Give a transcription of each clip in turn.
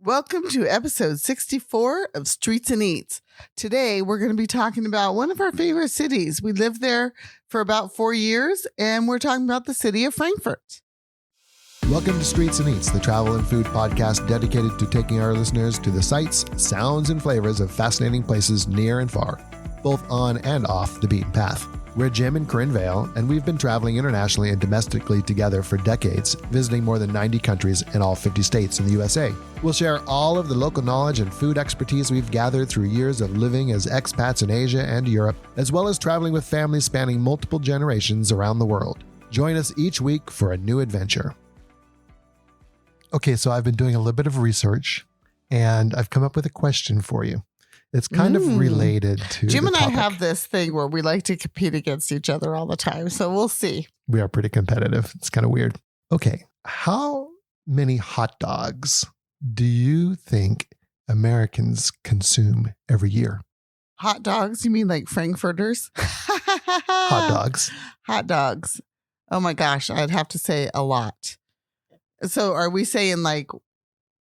Welcome to episode 64 of Streets and Eats. Today, we're going to be talking about one of our favorite cities. We lived there for about 4 years, and we're talking about the city of Frankfurt. Welcome to Streets and Eats, the travel and food podcast dedicated to taking our listeners to the sights, sounds, and flavors of fascinating places near and far, both on and off the beaten path. We're Jim and Corinne Vale, and we've been traveling internationally and domestically together for decades, visiting more than 90 countries in all 50 states in the USA. We'll share all of the local knowledge and food expertise we've gathered through years of living as expats in Asia and Europe, as well as traveling with families spanning multiple generations around the world. Join us each week for a new adventure. Okay, so I've been doing a little bit of research, and I've come up with a question for you. It's kind of related to Jim and topic. I have this thing where we like to compete against each other all the time, so we'll see. We are pretty competitive. It's kind of weird. Okay, how many hot dogs do you think Americans consume every year? Hot dogs? You mean like Frankfurters? Hot dogs. Hot dogs. Oh my gosh, I'd have to say a lot. So are we saying like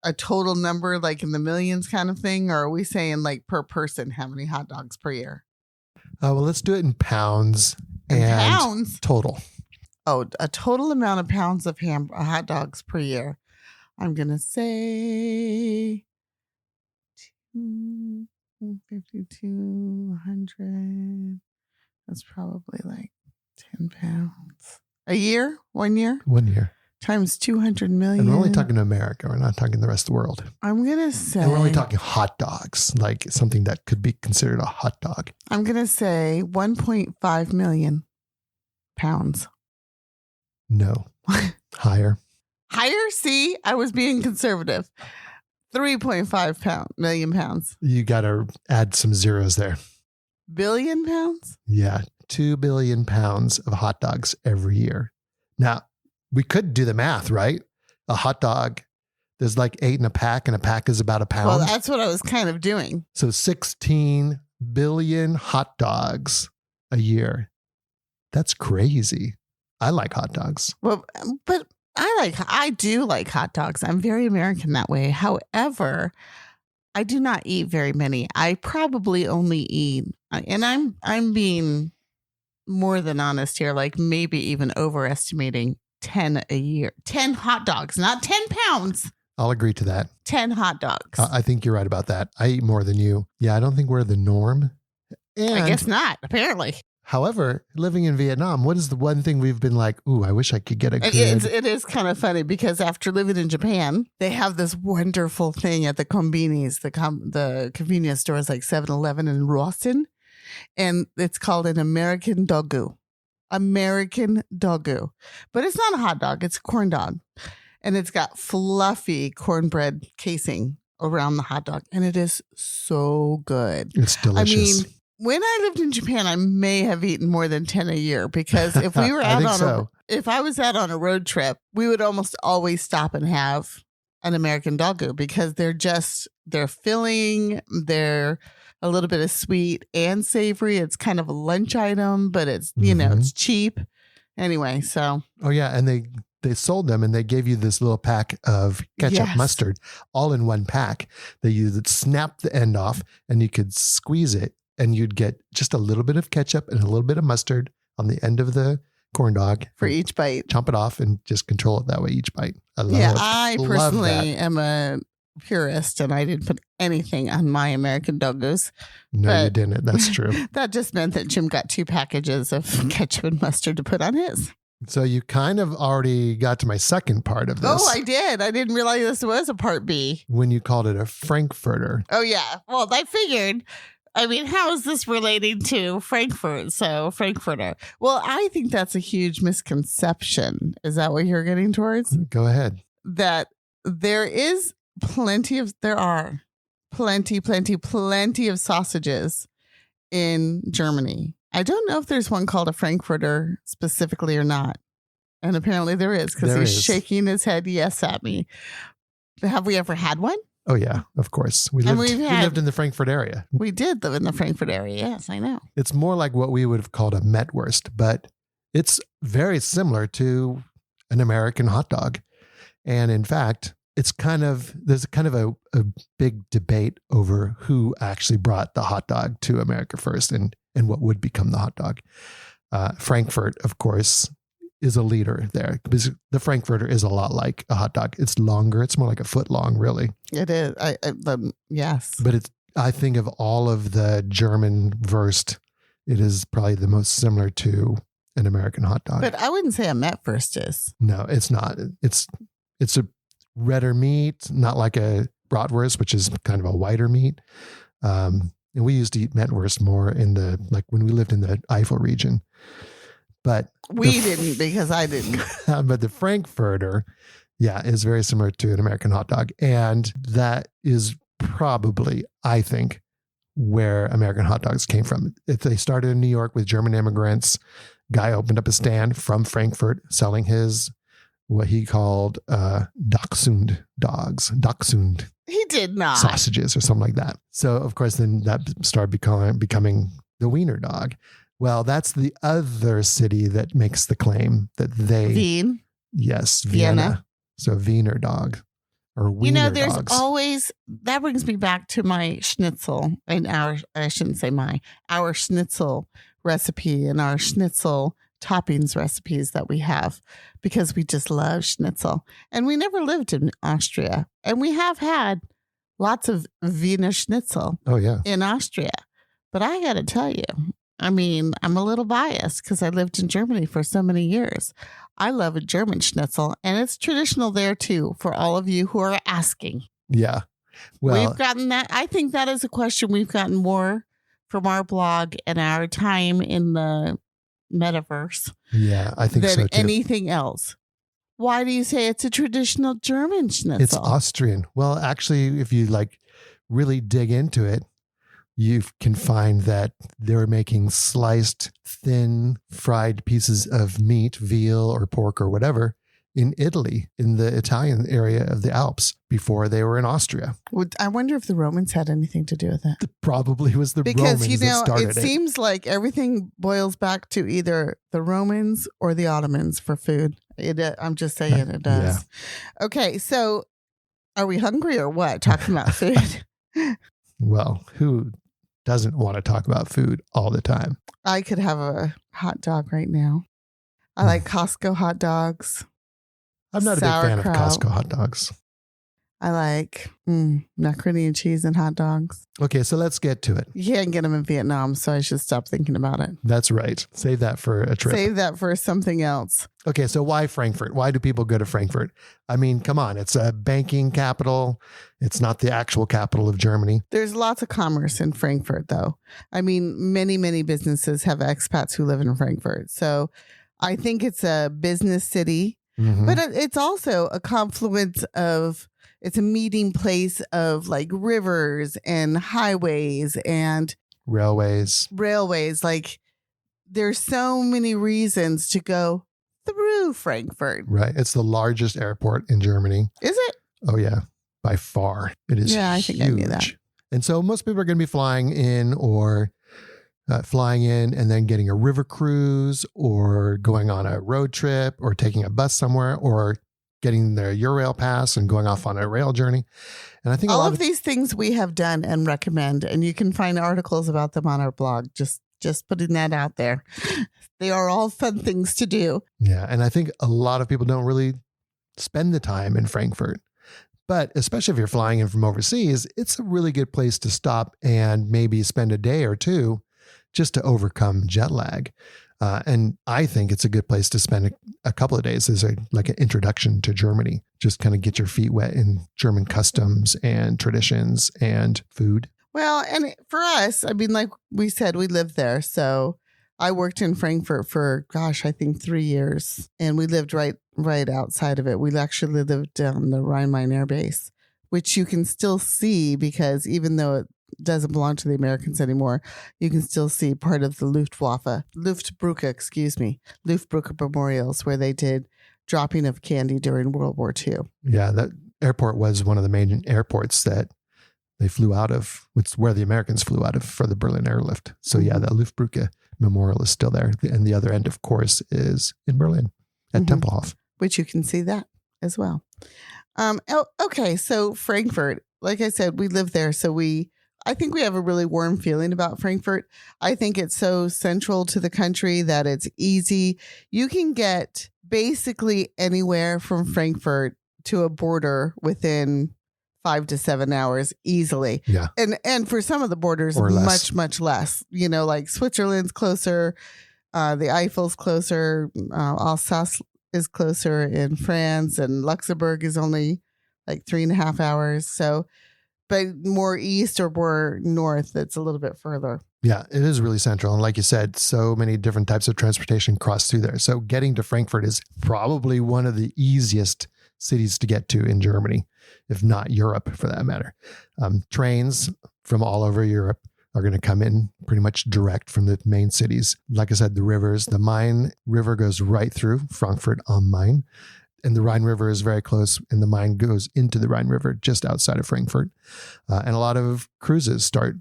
a total number, like in the millions kind of thing? Or are we saying like per person, how many hot dogs per year? Well, let's do it in pounds In and pounds? total. Oh, a total amount of pounds of hot dogs per year. I'm going to say 5,200. That's probably like 10 pounds. A year? 1 year? 1 year. Times 200 million. And we're only talking America. We're not talking the rest of the world. I'm going to say. And we're only talking hot dogs, like something that could be considered a hot dog. I'm going to say 1.5 million pounds. No. Higher. Higher? See, I was being conservative. 3.5 million pounds. You got to add some zeros there. Billion pounds? Yeah. 2 billion pounds of hot dogs every year. Now, we could do the math, right? A hot dog, there's like 8 in a pack, and a pack is about a pound. Well, that's what I was kind of doing. So 16 billion hot dogs a year. That's crazy. I like hot dogs. Well, but I do like hot dogs. I'm very American that way. However, I do not eat very many. I probably only eat, and I'm being more than honest here, like maybe even overestimating 10 a year. 10 hot dogs, not 10 pounds. I'll agree to that. 10 hot dogs. I think you're right about that. I eat more than you. Yeah, I don't think we're the norm. And, I guess not, apparently. However, living in Vietnam, what is the one thing we've been like, ooh, I wish I could get a good... It is kind of funny because after living in Japan, they have this wonderful thing at the konbinis, the convenience stores like 7-Eleven and Rawson, and it's called an American doggo. American doggo. But it's not a hot dog, it's a corn dog. And it's got fluffy cornbread casing around the hot dog. And it is so good. It's delicious. I mean, when I lived in Japan, I may have eaten more than 10 a year because if we were out if I was out on a road trip, we would almost always stop and have an American doggo because they're filling, they're a little bit of sweet and savory. It's kind of a lunch item, but it's, it's cheap. Anyway, so. Oh, yeah. And they sold them and they gave you this little pack of ketchup mustard all in one pack. You would snap the end off and you could squeeze it and you'd get just a little bit of ketchup and a little bit of mustard on the end of the corn dog. For each bite. Chomp it off and just control it that way each bite. I personally am a purist and I didn't put anything on my American doggos. No, you didn't. That's true. That just meant that Jim got 2 packages of ketchup and mustard to put on his. So you kind of already got to my second part of this. Oh, I did. I didn't realize this was a part B. When you called it a Frankfurter. Oh, yeah. Well, I figured. I mean, how is this relating to Frankfurt? So Frankfurter. Well, I think that's a huge misconception. Is that what you're getting towards? Go ahead. That there are plenty of sausages in Germany. I don't know if there's one called a Frankfurter specifically or not. And apparently there is because he's shaking his head yes at me. Have we ever had one? Oh, yeah, of course. We lived in the Frankfurt area. We did live in the Frankfurt area. Yes, I know. It's more like what we would have called a Metwurst, but it's very similar to an American hot dog. And in fact, there's kind of a big debate over who actually brought the hot dog to America first and what would become the hot dog. Frankfurt, of course, is a leader there because the Frankfurter is a lot like a hot dog. It's longer. It's more like a foot long, really. It is. Yes. But I think of all of the German Wurst, it is probably the most similar to an American hot dog. But I wouldn't say a Metwurst is. No, it's not. It's a redder meat, not like a bratwurst, which is kind of a whiter meat. And we used to eat Metwurst more when we lived in the Eifel region. But we didn't, because I didn't. But the Frankfurter, is very similar to an American hot dog. And that is probably, I think, where American hot dogs came from. If they started in New York with German immigrants, guy opened up a stand from Frankfurt selling his, what he called Dachshund dogs. Dachshund. He did not. Sausages or something like that. So, of course, then that started becoming the Wiener dog. Well, that's the other city that makes the claim that they... Wien? Yes, Vienna. So Wiener dog or Wiener there's dogs. always... That brings me back to my schnitzel and our schnitzel recipe and our schnitzel toppings recipes that we have, because we just love schnitzel. And we never lived in Austria. And we have had lots of Wiener schnitzel in Austria. But I got to tell you, I mean, I'm a little biased because I lived in Germany for so many years. I love a German schnitzel, and it's traditional there too, for all of you who are asking. Yeah. Well, we've gotten that. I think that is a question we've gotten more from our blog and our time in the metaverse. Yeah, I think so too. Than anything else. Why do you say it's a traditional German schnitzel? It's Austrian. Well, actually, if you really dig into it, you can find that they're making sliced, thin, fried pieces of meat, veal or pork or whatever, in Italy, in the Italian area of the Alps, before they were in Austria. I wonder if the Romans had anything to do with it. It probably was the Romans that started it. It seems like everything boils back to either the Romans or the Ottomans for food. I'm just saying it does. Yeah. Okay, so are we hungry or what? Talking about food. Well, who doesn't want to talk about food all the time? I could have a hot dog right now. I like Costco hot dogs. I'm not a big fan of Costco hot dogs. I like macaroni and cheese and hot dogs. Okay, so let's get to it. You can't get them in Vietnam, so I should stop thinking about it. That's right. Save that for a trip. Save that for something else. Okay, so why Frankfurt? Why do people go to Frankfurt? I mean, come on. It's a banking capital. It's not the actual capital of Germany. There's lots of commerce in Frankfurt, though. I mean, many, many businesses have expats who live in Frankfurt. So I think it's a business city, but it's also a confluence of... It's a meeting place of rivers and highways and railways. Like, there's so many reasons to go through Frankfurt. Right. It's the largest airport in Germany. Is it? Oh, yeah. By far. It is I think I knew that. And so most people are going to be flying in and then getting a river cruise or going on a road trip or taking a bus somewhere or getting their Eurail pass and going off on a rail journey. And I think all of these things we have done and recommend, and you can find articles about them on our blog. Just putting that out there. They are all fun things to do. Yeah. And I think a lot of people don't really spend the time in Frankfurt. But especially if you're flying in from overseas, it's a really good place to stop and maybe spend a day or two just to overcome jet lag. And I think it's a good place to spend a couple of days as an introduction to Germany. Just kind of get your feet wet in German customs and traditions and food. Well, and for us, I mean, like we said, we lived there. So I worked in Frankfurt for, I think 3 years. And we lived right outside of it. We actually lived on the Rhein-Main Air Base, which you can still see because even though it doesn't belong to the Americans anymore, you can still see part of the Luftbrücke memorials where they did dropping of candy during World War II. Yeah, that airport was one of the main airports that they flew out of. It's where the Americans flew out of for the Berlin airlift. So yeah, the Luftbrücke memorial is still there. And the other end, of course, is in Berlin at Tempelhof. Which you can see that as well. Okay. So Frankfurt, like I said, we live there. So I think we have a really warm feeling about Frankfurt. I think it's so central to the country that it's easy. You can get basically anywhere from Frankfurt to a border within 5 to 7 hours easily. Yeah. And for some of the borders, Or less. much less. Like Switzerland's closer, the Eiffel's closer, Alsace is closer in France, and Luxembourg is only like 3.5 hours. So, but more east or more north, it's a little bit further. Yeah, it is really central. And like you said, so many different types of transportation cross through there. So getting to Frankfurt is probably one of the easiest cities to get to in Germany, if not Europe for that matter. Trains from all over Europe are going to come in pretty much direct from the main cities. Like I said, the rivers, the Main River goes right through Frankfurt am Main, and the Rhine River is very close, and the Main goes into the Rhine River just outside of Frankfurt. And a lot of cruises start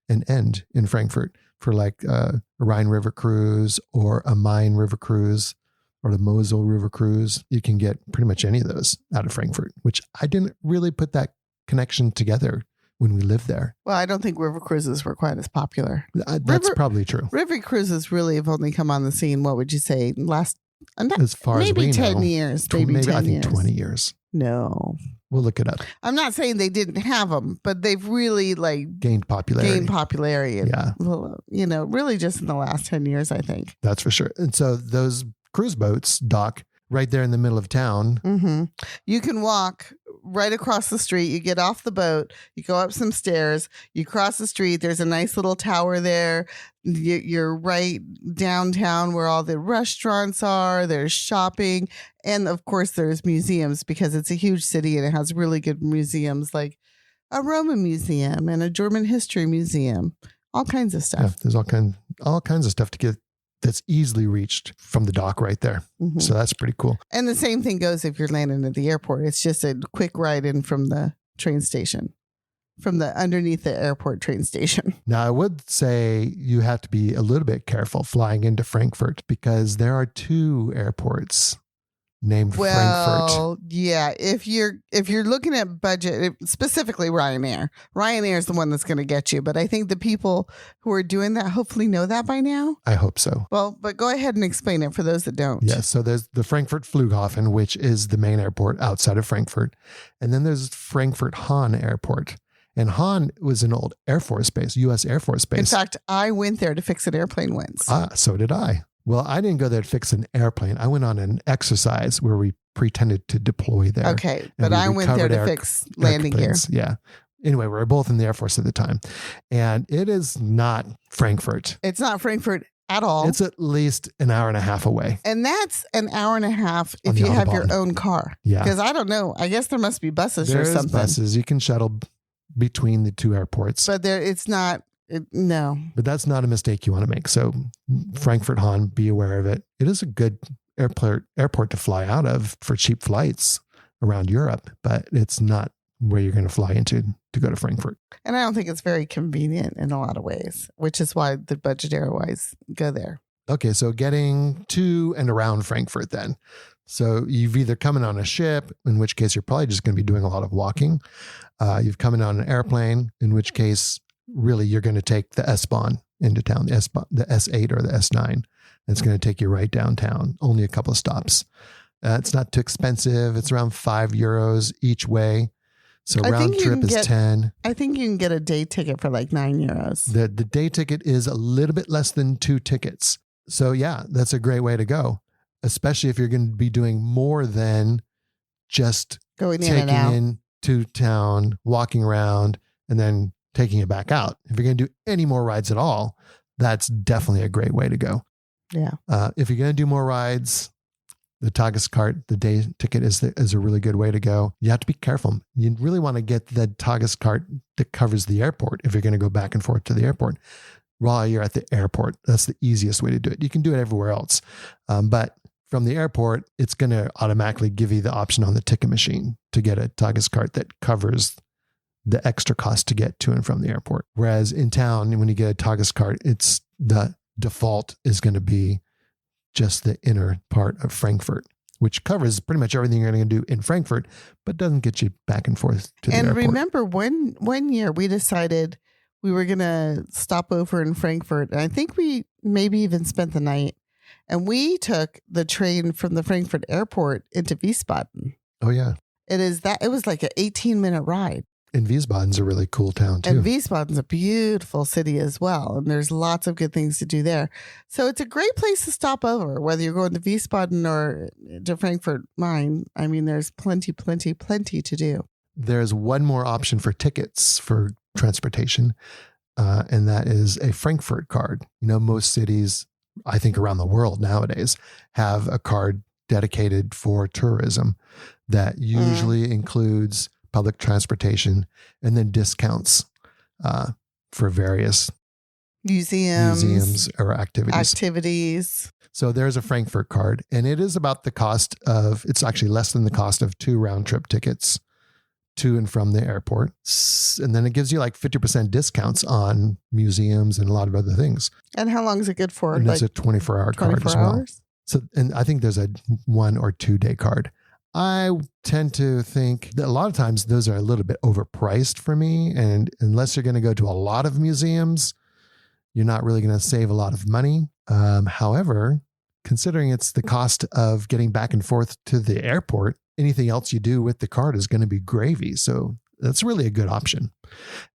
and end in Frankfurt for like a Rhine River cruise or a Main River cruise or the Mosel River cruise. You can get pretty much any of those out of Frankfurt, which I didn't really put that connection together when we lived there. Well, I don't think river cruises were quite as popular. That's probably true. River cruises really have only come on the scene, what would you say, last as far as we know, 10 years. Maybe 10 I think years. 20 years. No. We'll look it up. I'm not saying they didn't have them, but they've really gained popularity. And, yeah. Really just in the last 10 years, I think. That's for sure. And so those cruise boats dock right there in the middle of town. Mm-hmm. You can walk right across the street. You get off the boat, you go up some stairs, you cross the street. There's a nice little tower there. You're right downtown where all the restaurants are. There's shopping. And of course, there's museums because it's a huge city and it has really good museums like a Roman museum and a German history museum, all kinds of stuff. Yeah, there's all kinds of stuff to get that's easily reached from the dock right there. Mm-hmm. So that's pretty cool. And the same thing goes if you're landing at the airport. It's just a quick ride in from the train station, from the underneath the airport train station. Now, I would say you have to be a little bit careful flying into Frankfurt because there are 2 airports named Frankfurt. Well, yeah. If you're looking at budget, specifically Ryanair is the one that's going to get you. But I think the people who are doing that hopefully know that by now. I hope so. Well, but go ahead and explain it for those that don't. Yes. So there's the Frankfurt Flughafen, which is the main airport outside of Frankfurt. And then there's Frankfurt Hahn Airport. And Hahn was an old Air Force base, U.S. Air Force base. In fact, I went there to fix an airplane once. So did I. Well, I didn't go there to fix an airplane. I went on an exercise where we pretended to deploy there. Okay, but I went there to fix landing gear. Yeah. Anyway, we were both in the Air Force at the time. And it is not Frankfurt. It's not Frankfurt at all. It's at least an hour and a half away. And that's an hour and a half if you have your own car. Yeah. Because I don't know. I guess there must be buses or something. There's buses. You can shuttle between the 2 airports. But it's not. No. But that's not a mistake you want to make. So Frankfurt Hahn, be aware of it. It is a good airport to fly out of for cheap flights around Europe, but it's not where you're going to fly into to go to Frankfurt. And I don't think it's very convenient in a lot of ways, which is why the budget airways go there. Okay, so getting to and around Frankfurt then. So you've either come in on a ship, in which case you're probably just going to be doing a lot of walking. You've come in on an airplane, in which case really you're going to take the S-Bahn into town, the S8 or the S9. It's going to take you right downtown, only a couple of stops. It's not too expensive. It's around €5 each way. So round trip is 10. I think you can get a day ticket for like €9. The day ticket is a little bit less than 2 tickets. So yeah, that's a great way to go, especially if you're going to be doing more than just going in and out. Taking into town, walking around, and then taking it back out. If you're going to do any more rides at all, that's definitely a great way to go. Yeah. If you're going to do more rides, the Tageskart, the day ticket is a really good way to go. You have to be careful. You really want to get the Tageskart that covers the airport if you're going to go back and forth to the airport while you're at the airport. That's the easiest way to do it. You can do it everywhere else. But from the airport, it's going to automatically give you the option on the ticket machine to get a Tageskart that covers the extra cost to get to and from the airport. Whereas in town, when you get a Tageskart, it's the default is going to be just the inner part of Frankfurt, which covers pretty much everything you're going to do in Frankfurt, but doesn't get you back and forth to the airport. And remember, one year we decided we were going to stop over in Frankfurt. And I think we maybe even spent the night. And we took the train from the Frankfurt airport into Wiesbaden. Oh, yeah. It was like an 18-minute ride. And Wiesbaden's a really cool town, too. And Wiesbaden's a beautiful city as well. And there's lots of good things to do there. So it's a great place to stop over, whether you're going to Wiesbaden or to Frankfurt Main. I mean, there's plenty to do. There's one more option for tickets for transportation, and that is a Frankfurt card. You know, most cities, I think around the world nowadays, have a card dedicated for tourism that usually includes public transportation and then discounts for various museums or activities. So there's a Frankfurt card, and it is about the cost of, it's actually less than the cost of 2 round trip tickets to and from the airport. And then it gives you like 50% discounts on museums and a lot of other things. And how long is it good for? And it's a 24-hour card as well. Hours? So, and I think there's a 1 or 2 day card. I tend to think that a lot of times those are a little bit overpriced for me. And unless you're going to go to a lot of museums, you're not really going to save a lot of money. However, considering it's the cost of getting back and forth to the airport, anything else you do with the card is going to be gravy. So that's really a good option.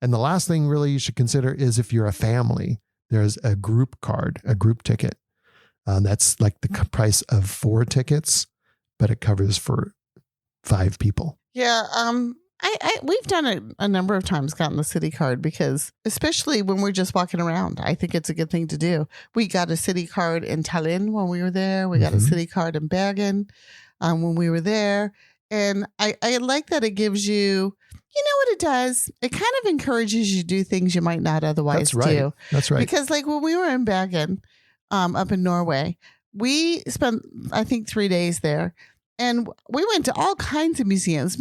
And the last thing really you should consider is if you're a family, there's a group card, a group ticket. That's like the price of 4 tickets, but it covers for 5 people. Yeah. We've done it a number of times, gotten the city card, because especially when we're just walking around, I think it's a good thing to do. We got a city card in Tallinn when we were there. We got a city card in Bergen when we were there. And I like that it gives you what it does? It kind of encourages you to do things you might not otherwise do. That's right. Because like when we were in Bergen, up in Norway, we spent, I think, 3 days there. And we went to all kinds of museums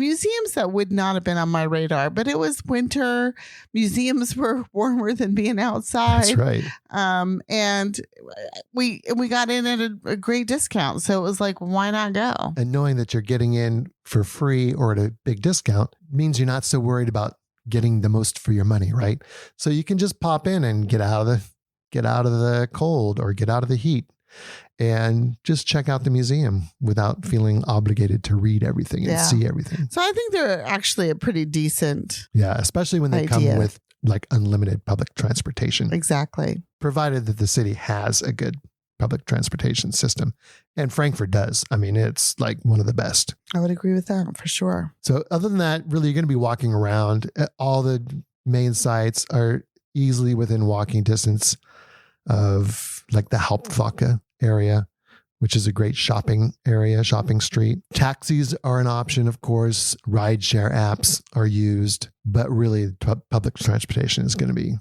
that would not have been on my radar, but it was winter. Museums were warmer than being outside. That's right. And we got in at a great discount. So it was like, why not go? And knowing that you're getting in for free or at a big discount means you're not so worried about getting the most for your money, right? So you can just pop in and get out of the cold or get out of the heat and just check out the museum without feeling obligated to read everything and see everything. So I think they're actually a pretty decent especially when they come with like unlimited public transportation. Exactly. Provided that the city has a good public transportation system. And Frankfurt does. I mean, it's like one of the best. I would agree with that for sure. So other than that, really, you're going to be walking around. All the main sites are easily within walking distance of like the Hauptwache area, which is a great shopping street. Taxis are an option, of course. Rideshare apps are used, but really public transportation is going to be,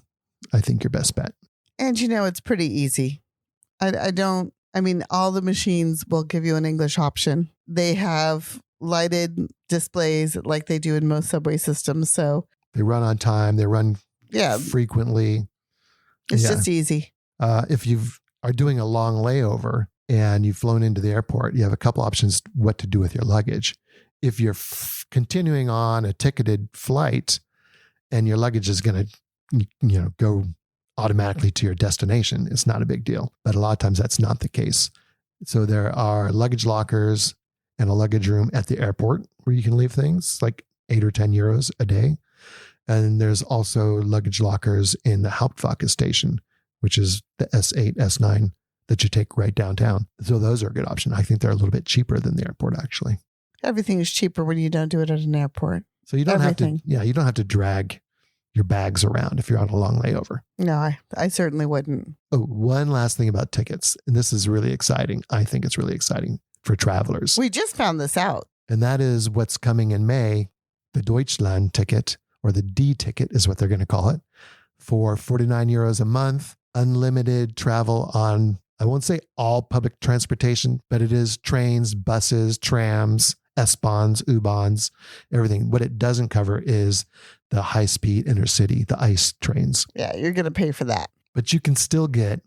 I think, your best bet. And it's pretty easy. I mean, all the machines will give you an English option. They have lighted displays like they do in most subway systems. So they run on time. They run frequently. It's just easy. If you are doing a long layover and you've flown into the airport, you have a couple options what to do with your luggage. If you're continuing on a ticketed flight and your luggage is going to, go automatically to your destination, it's not a big deal. But a lot of times that's not the case. So there are luggage lockers and a luggage room at the airport where you can leave things like 8 or 10 euros a day. And there's also luggage lockers in the Hauptwache station, which is the S8, S9 that you take right downtown. So those are a good option. I think they're a little bit cheaper than the airport, actually. Everything is cheaper when you don't do it at an airport. So you don't have to drag your bags around if you're on a long layover. No, I certainly wouldn't. Oh, one last thing about tickets. And this is really exciting. I think it's really exciting for travelers. We just found this out. And that is what's coming in May. The Deutschland ticket, or the D ticket is what they're going to call it, for 49 euros a month. Unlimited travel on, I won't say all public transportation, but it is trains, buses, trams, S-Bahns, U-Bahns, everything. What it doesn't cover is the high-speed intercity, the ICE trains. Yeah, you're going to pay for that. But you can still get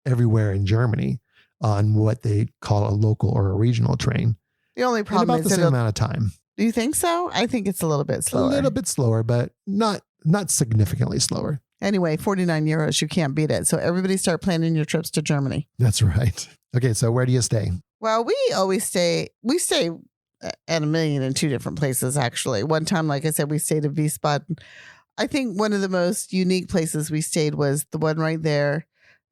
everywhere in Germany on what they call a local or a regional train. The only in problem about is the same amount of time. Do you think so? I think it's a little bit slower. A little bit slower, but not significantly slower. Anyway, 49 euros, you can't beat it. So everybody start planning your trips to Germany. That's right. Okay, so where do you stay? Well, we stay at 1,000,002 different places, actually. One time, like I said, we stayed at Wiesbaden. I think one of the most unique places we stayed was the one right there.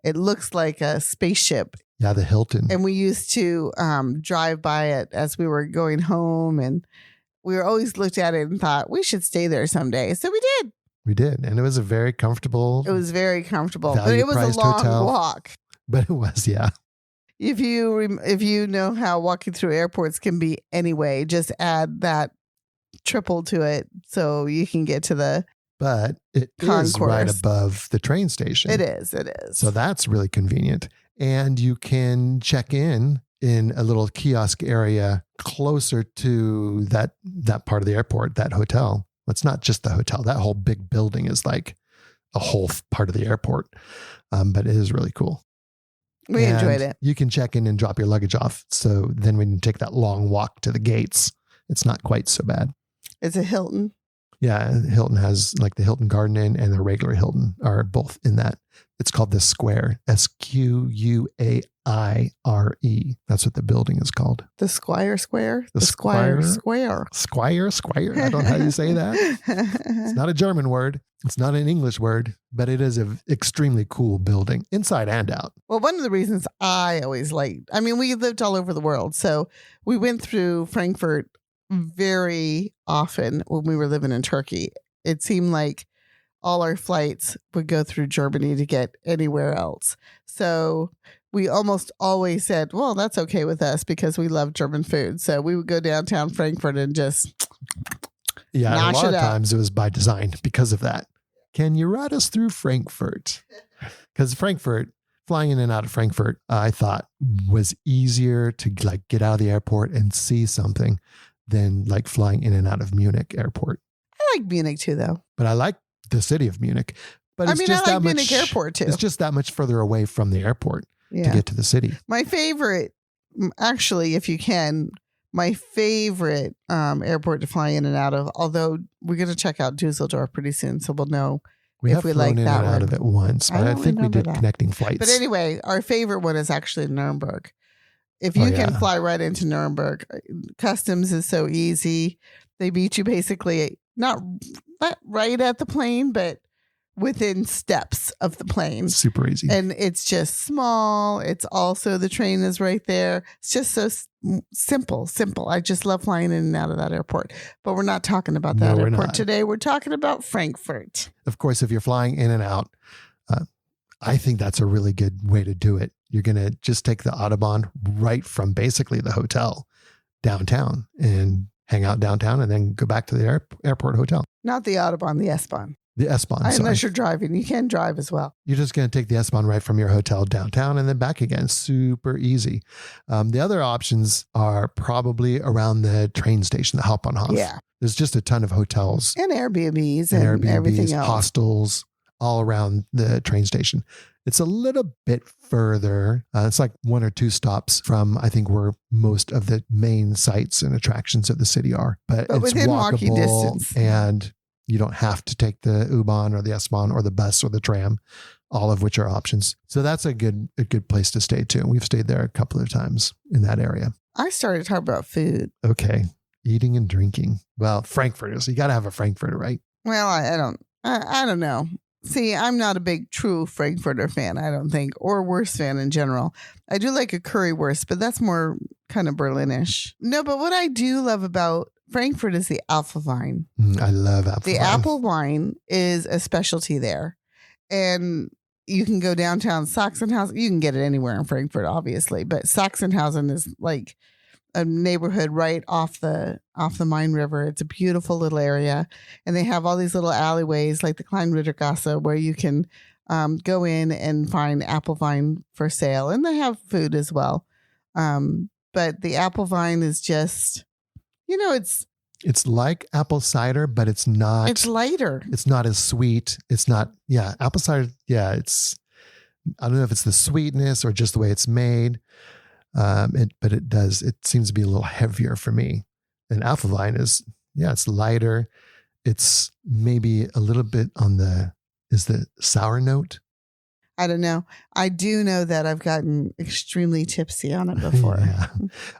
It looks like a spaceship. Yeah, the Hilton. And we used to drive by it as we were going home. And we were always looked at it and thought, we should stay there someday. So we did. We did. And it was a very comfortable. It was very comfortable. But it was a long walk. But it was, yeah. If you know how walking through airports can be anyway, just add that triple to it so you can get to the But it concourse. Is right above the train station. It is. So that's really convenient. And you can check in a little kiosk area closer to that part of the airport, that hotel. It's not just the hotel. That whole big building is like a whole part of the airport. But it is really cool. We enjoyed it. You can check in and drop your luggage off. So then when you take that long walk to the gates, it's not quite so bad. It's a Hilton. Yeah, Hilton has like the Hilton Garden Inn and the regular Hilton are both in that. It's called the Square, Squaire. That's what the building is called. The Squire Square? The Squire Square. Squire. I don't know how you say that. It's not a German word. It's not an English word, but it is an extremely cool building inside and out. Well, one of the reasons I always liked, we lived all over the world. So we went through Frankfurt very often when we were living in Turkey. It seemed like all our flights would go through Germany to get anywhere else. So we almost always said, well, that's okay with us because we love German food. So we would go downtown Frankfurt and just a lot of up. times it was by design because of that. Can you ride us through Frankfurt? Because Frankfurt, flying in and out of Frankfurt, I thought was easier to like get out of the airport and see something than like flying in and out of Munich airport. I like Munich too, though. But I like the city of Munich. But it's just I like like Munich airport too. It's just that much further away from the airport to get to the city. My favorite, actually, if you can, my favorite airport to fly in and out of, although we're going to check out Dusseldorf pretty soon, so we'll know if we like that one. We have flown in and out of it once, but I think we did connecting flights. But anyway, our favorite one is actually Nuremberg. If you can fly right into Nuremberg, customs is so easy. They meet you basically not right at the plane, but within steps of the plane. It's super easy. And it's just small. It's also, the train is right there. It's just so simple. I just love flying in and out of that airport. But we're not talking about that airport today. We're talking about Frankfurt. Of course, if you're flying in and out, I think that's a really good way to do it. You're going to just take the Autobahn right from basically the hotel downtown and hang out downtown and then go back to the airport hotel. Not the Autobahn, the S-Bahn. The S-Bahn. Unless you're driving. You can drive as well. You're just going to take the S-Bahn right from your hotel downtown and then back again. Super easy. The other options are probably around the train station, the Hauptbahnhof. Yeah. There's just a ton of hotels. And Airbnbs and everything else. Hostels all around the train station. It's a little bit further. It's like 1 or 2 stops from, I think, where most of the main sites and attractions of the city are. But it's within walking distance. And you don't have to take the U-Bahn or the S-Bahn or the bus or the tram, all of which are options. So that's a good place to stay too. We've stayed there a couple of times in that area. I started talking about food. Okay. Eating and drinking. Well, Frankfurters. You got to have a Frankfurter, right? Well, I don't know. See, I'm not a big true Frankfurter fan, I don't think, or Wurst fan in general. I do like a currywurst, but that's more kind of Berlinish. No, but what I do love about Frankfurt is the Apfelwein. I love Apfelwein. The apple wine is a specialty there. And you can go downtown Sachsenhausen. You can get it anywhere in Frankfurt, obviously. But Sachsenhausen is like a neighborhood right off the Main River. It's a beautiful little area. And they have all these little alleyways like the Kleinrittergasse where you can go in and find Apfelwein for sale. And they have food as well. But the Apfelwein is just... it's like apple cider, but it's not. It's lighter. It's not as sweet. It's not. Yeah. Apple cider. Yeah. I don't know if it's the sweetness or just the way it's made, But it seems to be a little heavier for me. And Apfelwein it's lighter. It's maybe a little bit on the sour note. I don't know. I do know that I've gotten extremely tipsy on it before. Yeah.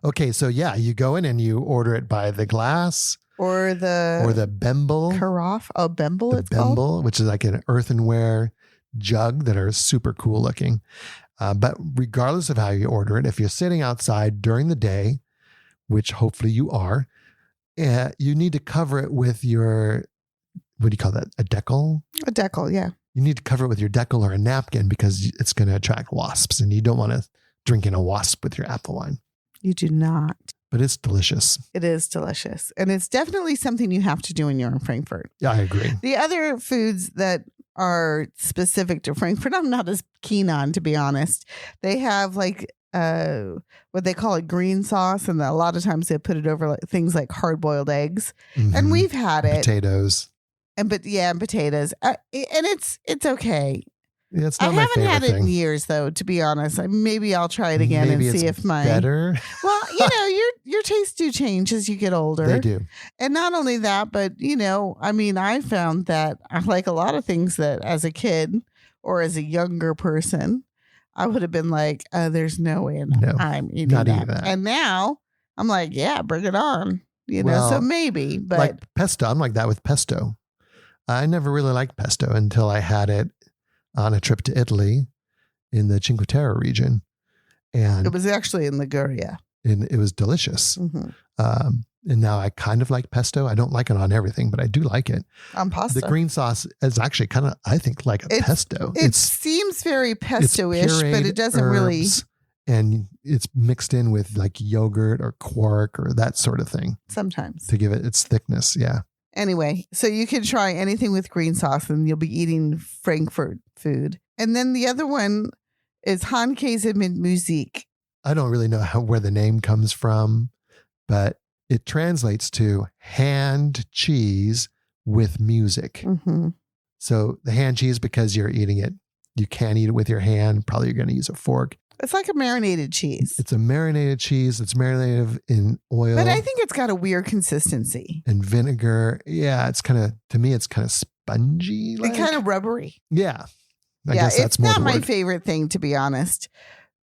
Okay, so you go in and you order it by the glass or the Bembel carafe. Oh, Bembel. The it's Bembel, called? which is like an earthenware jug that are super cool looking. But regardless of how you order it, if you're sitting outside during the day, which hopefully you are, you need to cover it with your, what do you call that? A decal? A decal, yeah. You need to cover it with your decal or a napkin because it's going to attract wasps, and you don't want to drink in a wasp with your Apfelwein. You do not. But it's delicious. It is delicious. And it's definitely something you have to do when you're in Frankfurt. Yeah, I agree. The other foods that are specific to Frankfurt, I'm not as keen on, to be honest. They have like what they call it green sauce, and a lot of times they put it over like things like hard-boiled eggs. Mm-hmm. And we've had it. Potatoes. And potatoes. And it's okay. Yeah, it's I not my haven't favorite had it thing. in years, though, to be honest. Maybe I'll try it again Maybe and see it's if my better. Well, your tastes do change as you get older. They do. And not only that, but I found that I like a lot of things that as a kid or as a younger person, I would have been like, there's no way I'm eating that. And now I'm like, yeah, bring it on. So maybe, but like pesto, I'm like that with pesto. I never really liked pesto until I had it on a trip to Italy in the Cinque Terre region. And it was actually in Liguria. And it was delicious. Mm-hmm. And now I kind of like pesto. I don't like it on everything, but I do like it. On pasta. The green sauce is actually kind of, I think, like a pesto. It seems very pesto-ish, but it doesn't really. And it's mixed in with like yogurt or quark or that sort of thing. Sometimes. To give it its thickness. Yeah. Anyway, so you can try anything with green sauce and you'll be eating Frankfurt food. And then the other one is Handkäse mit Musik. I don't really know where the name comes from, but it translates to hand cheese with music. Mm-hmm. So the hand cheese, because you're eating it, you can't eat it with your hand. Probably you're going to use a fork. It's like a marinated cheese. It's a marinated cheese. It's marinated in oil. But I think it's got a weird consistency. And vinegar. Yeah, to me, it's kind of spongy. And kind of rubbery. Yeah. I guess that's it's more not the my word. favorite thing, to be honest.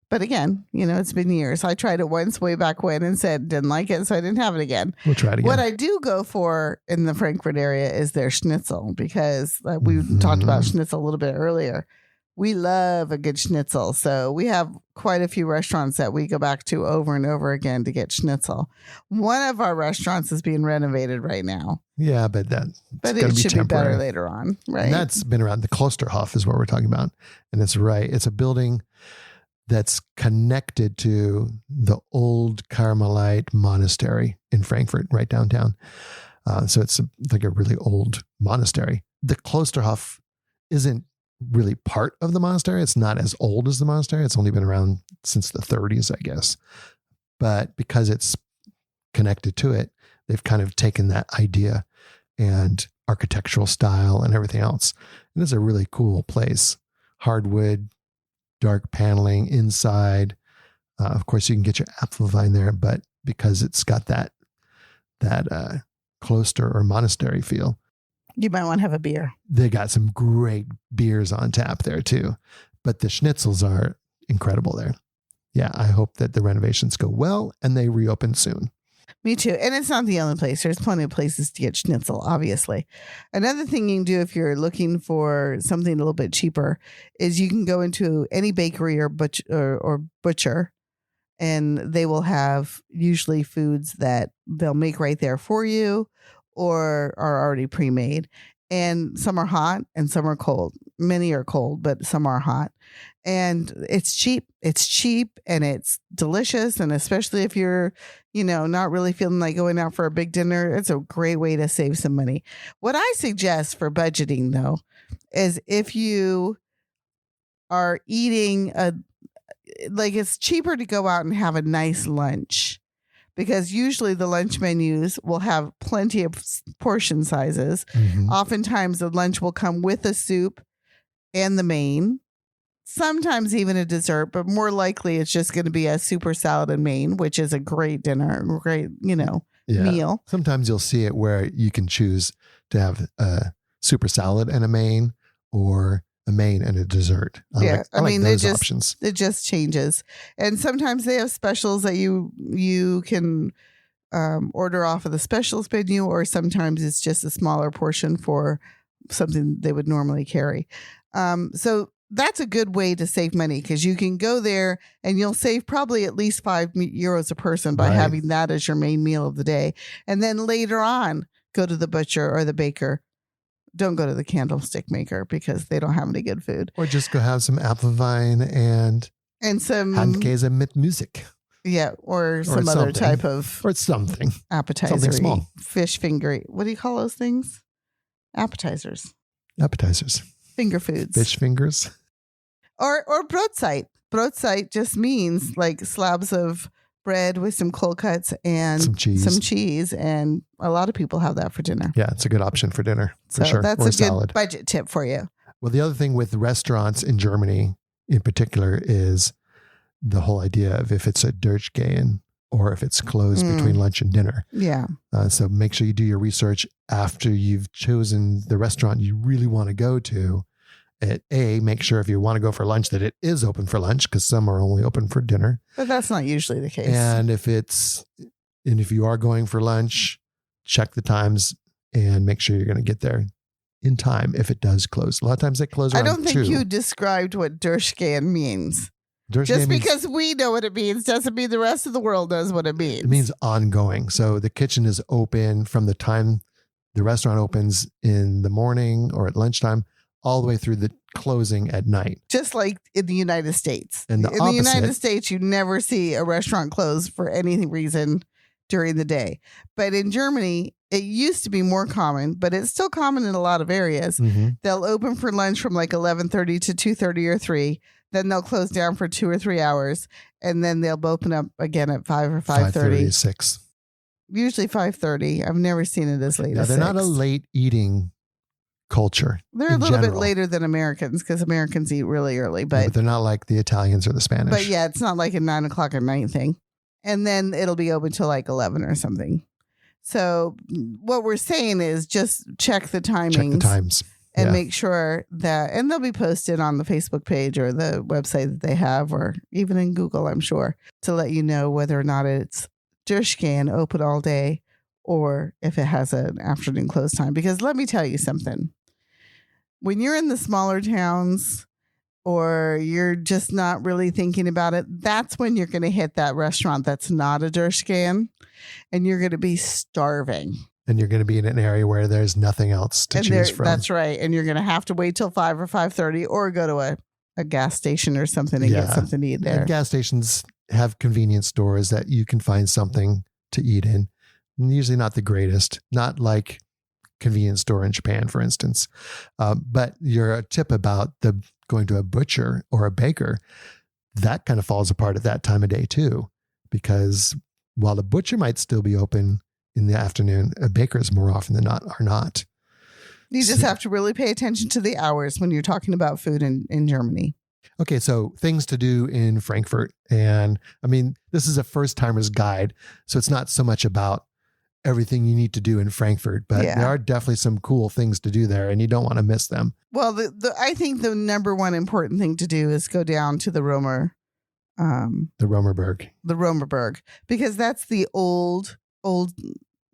But again, it's been years. I tried it once way back when and said didn't like it, so I didn't have it again. We'll try it again. What I do go for in the Frankfurt area is their schnitzel, because we talked about schnitzel a little bit earlier. We love a good schnitzel. So we have quite a few restaurants that we go back to over and over again to get schnitzel. One of our restaurants is being renovated right now. Yeah, but it should be better later on, right? And that's been around. The Klosterhof is what we're talking about. And it's right. It's a building that's connected to the old Carmelite monastery in Frankfurt, right downtown. So it's like a really old monastery. The Klosterhof isn't really part of the monastery. It's not as old as the monastery. It's only been around since the 30s, I guess. But because it's connected to it, they've kind of taken that idea and architectural style and everything else. And it's a really cool place. Hardwood, dark paneling inside. Of course, you can get your Apfelwein there, but because it's got that cloister or monastery feel, you might want to have a beer. They got some great beers on tap there too, but the schnitzels are incredible there. Yeah, I hope that the renovations go well and they reopen soon. Me too. And it's not the only place. There's plenty of places to get schnitzel, obviously. Another thing you can do if you're looking for something a little bit cheaper is you can go into any bakery or butcher, and they will have usually foods that they'll make right there for you or are already pre-made. And some are hot and some are cold. Many are cold, but some are hot. And it's cheap. It's cheap and it's delicious. And especially if you're, not really feeling like going out for a big dinner, it's a great way to save some money. What I suggest for budgeting, though, is if you are eating it's cheaper to go out and have a nice lunch, because usually the lunch menus will have plenty of portion sizes. Mm-hmm. Oftentimes the lunch will come with a soup and the main. sometimes even a dessert, but more likely it's just going to be a super salad and main, which is a great dinner, great, meal. Sometimes you'll see it where you can choose to have a super salad and a main, or a main and a dessert. I like those options. It just changes. And sometimes they have specials that you can order off of the specials menu, or sometimes it's just a smaller portion for something they would normally carry. So that's a good way to save money, because you can go there and you'll save probably at least €5 a person by having that as your main meal of the day. And then later on, go to the butcher or the baker. Don't go to the candlestick maker because they don't have any good food. Or just go have some Apfelwein and some Handkäse mit Musik. Yeah, or some other type of something appetizer, something small, fish finger. What do you call those things? Appetizers, finger foods, fish fingers, or brotzeit. Brotzeit just means like slabs of bread with some cold cuts and some cheese, and a lot of people have that for dinner. Yeah, it's a good option for dinner for sure. That's or a salad. Good budget tip for you. Well, the other thing with restaurants in Germany in particular is the whole idea of if it's a Durchgehen or if it's closed between lunch and dinner. Yeah. So make sure you do your research after you've chosen the restaurant you really want to go to. Make sure if you want to go for lunch that it is open for lunch, because some are only open for dinner. But that's not usually the case. And if you are going for lunch, check the times and make sure you're going to get there in time if it does close. A lot of times they close around 2. I don't think you described what Durchgehen means. Just because we know what it means doesn't mean the rest of the world knows what it means. It means ongoing. So the kitchen is open from the time the restaurant opens in the morning or at lunchtime all the way through the closing at night. Just like in the United States. And in the United States, you never see a restaurant close for any reason during the day. But in Germany, it used to be more common, but it's still common in a lot of areas. Mm-hmm. They'll open for lunch from like 11:30 to 2:30 or 3. Then they'll close down for 2 or 3 hours, and then they'll open up again at 5 or 5:30. 6. Usually 5:30. I've never seen it as late as 6. They're not a late eating culture. They're a little bit later than Americans, because Americans eat really early. But they're not like the Italians or the Spanish. But yeah, it's not like a 9 o'clock at night thing. And then it'll be open till like 11 or something. So what we're saying is just check the timings. Check the times. And make sure that, and they'll be posted on the Facebook page or the website that they have, or even in Google, I'm sure, to let you know whether or not it's Durchgehen open all day, or if it has an afternoon close time. Because let me tell you something. When you're in the smaller towns, or you're just not really thinking about it, that's when you're going to hit that restaurant that's not a Durchgehen, and you're going to be starving. And you're going to be in an area where there's nothing else to choose from. That's right. And you're going to have to wait till 5 or 5:30, or go to a gas station or something and get something to eat there. And gas stations have convenience stores that you can find something to eat in. Usually not the greatest, not like convenience store in Japan, for instance. But your tip about going to a butcher or a baker, that kind of falls apart at that time of day too, because while the butcher might still be open in the afternoon, bakers more often than not are not. You just have to really pay attention to the hours when you're talking about food in Germany. Okay, so things to do in Frankfurt. And I mean, this is a first timer's guide, so it's not so much about everything you need to do in Frankfurt, but there are definitely some cool things to do there, and you don't want to miss them. Well, I think the number one important thing to do is go down to the Römerberg, because that's the old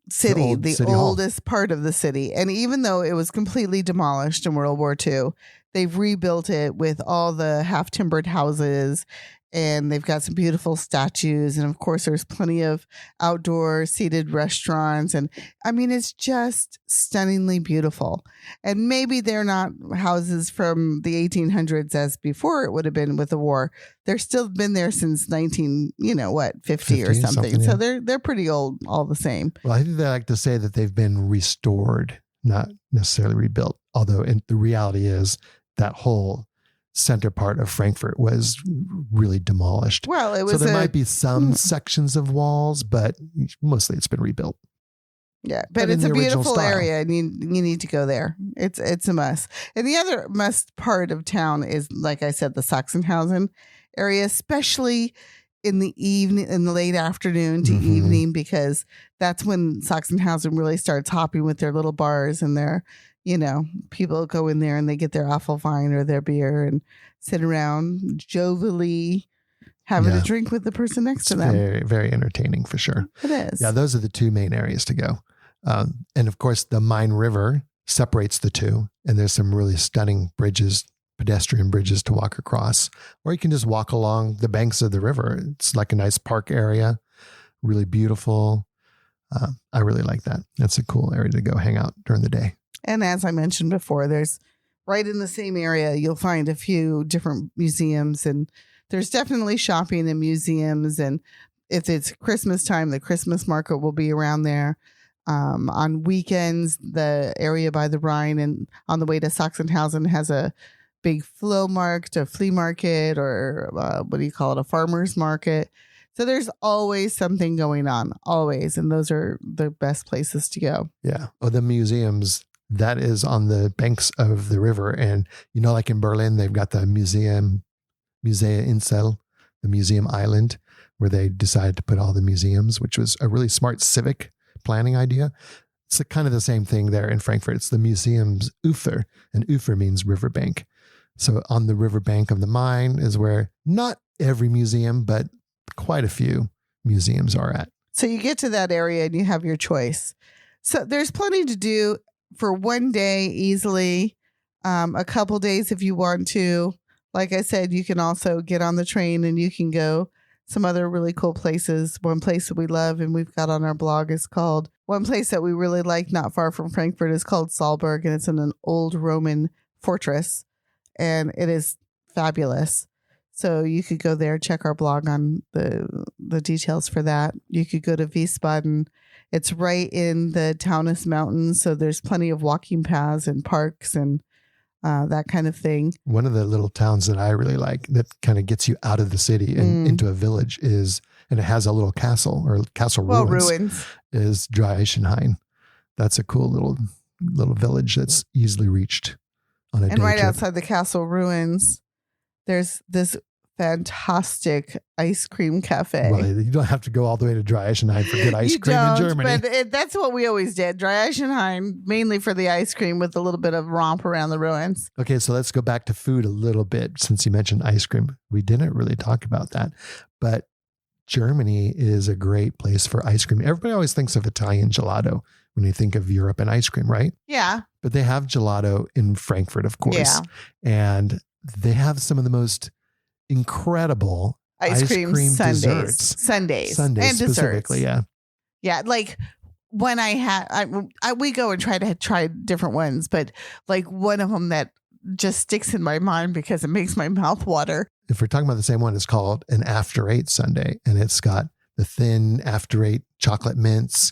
city, the oldest part of the city. And even though it was completely demolished in World War II, they've rebuilt it with all the half-timbered houses, and they've got some beautiful statues. And of course, there's plenty of outdoor seated restaurants. And I mean, it's just stunningly beautiful. And maybe they're not houses from the 1800s as before it would have been with the war. They're still been there since 50 or something. So they're pretty old all the same. Well, I think they like to say that they've been restored, not necessarily rebuilt. Although the reality is that whole center part of Frankfurt was really demolished. Well, it was so there might be some sections of walls, but mostly it's been rebuilt. Yeah, but in it's a the original beautiful style. area, and you need to go there. It's a must. And the other must part of town is, like I said, the Sachsenhausen area, especially in the evening, in the late afternoon to evening, because that's when Sachsenhausen really starts hopping with their little bars and their, people go in there and they get their Apfelwein or their beer and sit around jovially having a drink with the person next to them. Very, very entertaining for sure. It is. Yeah, those are the two main areas to go. And of course, the Main River separates the two, and there's some really stunning bridges, pedestrian bridges to walk across, or you can just walk along the banks of the river. It's like a nice park area, really beautiful. I really like that. That's a cool area to go hang out during the day. And as I mentioned before, there's right in the same area, you'll find a few different museums, and there's definitely shopping in museums. And if it's Christmas time, the Christmas market will be around there. On weekends, the area by the Rhine and on the way to Sachsenhausen has a big flea market, or what do you call it? A farmer's market. So there's always something going on, always. And those are the best places to go. Yeah. Oh, the museums, that is on the banks of the river. And, like in Berlin, they've got the Musea Insel, the museum island, where they decided to put all the museums, which was a really smart civic planning idea. It's kind of the same thing there in Frankfurt. It's the museum's Ufer, and Ufer means riverbank. So on the riverbank of the Main is where not every museum, but quite a few museums are at. So you get to that area and you have your choice. So there's plenty to do for one day easily, a couple days if you want to. Like I said, you can also get on the train and you can go some other really cool places. One place that we love and we've got on our blog is called, one place that we really like not far from Frankfurt is called Salzburg, and it's in an old Roman fortress, and it is fabulous. So you could go there, check our blog on the details for that. You could go to Wiesbaden. It's right in the Taunus Mountains, so there's plenty of walking paths and parks and that kind of thing. One of the little towns that I really like that kind of gets you out of the city and into a village is, and it has a little castle or castle ruins, is Dreieichenhain. That's a cool little village that's easily reached on a day And right trip. outside the castle ruins, there's this fantastic ice cream cafe. Well, you don't have to go all the way to Dreieichenhain for good ice cream in Germany. But that's what we always did. Dreieichenhain, mainly for the ice cream with a little bit of romp around the ruins. Okay, so let's go back to food a little bit since you mentioned ice cream. We didn't really talk about that, but Germany is a great place for ice cream. Everybody always thinks of Italian gelato when you think of Europe and ice cream, right? Yeah. But they have gelato in Frankfurt, of course. Yeah. And they have some of the most incredible ice cream desserts. Sundays And desserts. specifically, yeah. Yeah, like when we go and try to try different ones, but like one of them that just sticks in my mind because it makes my mouth water. If we're talking about the same one, it's called an After Eight Sundae, and it's got the thin After Eight chocolate mints,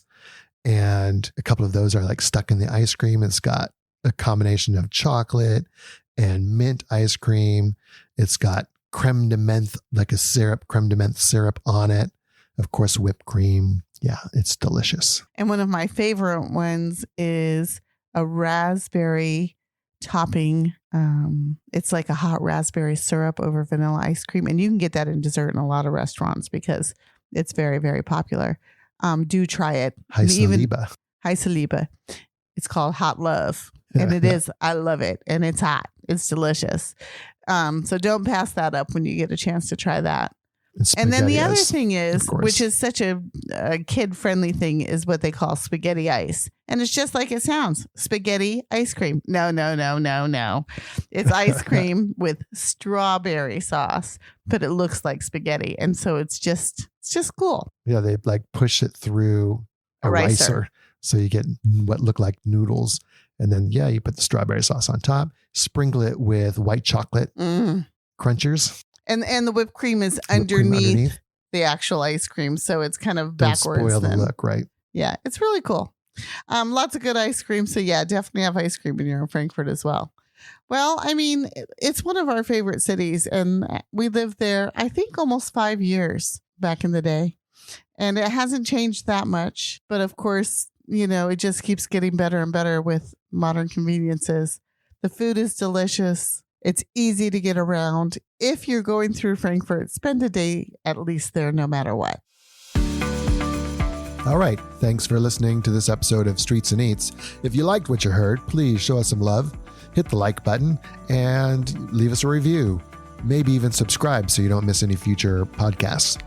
and a couple of those are like stuck in the ice cream. It's got a combination of chocolate and mint ice cream. It's got creme de menthe, like a syrup, creme de menthe syrup on it. Of course, whipped cream. Yeah, it's delicious. And one of my favorite ones is a raspberry topping. It's like a hot raspberry syrup over vanilla ice cream. And you can get that in dessert in a lot of restaurants because it's very, very popular. Do try it. Heiße Liebe. It's called Hot Love. And it is. I love it. And it's hot. It's delicious. So don't pass that up when you get a chance to try that. And then the other thing is, which is such a kid-friendly thing, is what they call spaghetti ice. And it's just like it sounds. Spaghetti ice cream. No. It's ice cream with strawberry sauce, but it looks like spaghetti. And so it's just cool. Yeah, they like push it through a ricer. So you get what look like noodles. And then, you put the strawberry sauce on top, sprinkle it with white chocolate crunchers. And the whipped cream is underneath the actual ice cream. So it's kind of backwards. Don't spoil the look, right? Yeah, it's really cool. Lots of good ice cream. So yeah, definitely have ice cream in Frankfurt as well. Well, I mean, it's one of our favorite cities. And we lived there, I think, almost 5 years back in the day. And it hasn't changed that much. But of course, it just keeps getting better and better with modern conveniences. The food is delicious. It's easy to get around. If you're going through Frankfurt, spend a day at least there no matter what. All right. Thanks for listening to this episode of Streets and Eats. If you liked what you heard, please show us some love, hit the like button, and leave us a review. Maybe even subscribe so you don't miss any future podcasts.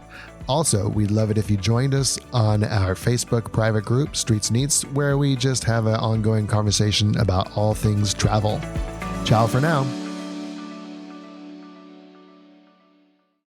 Also, we'd love it if you joined us on our Facebook private group, Streets and Eats, where we just have an ongoing conversation about all things travel. Ciao for now.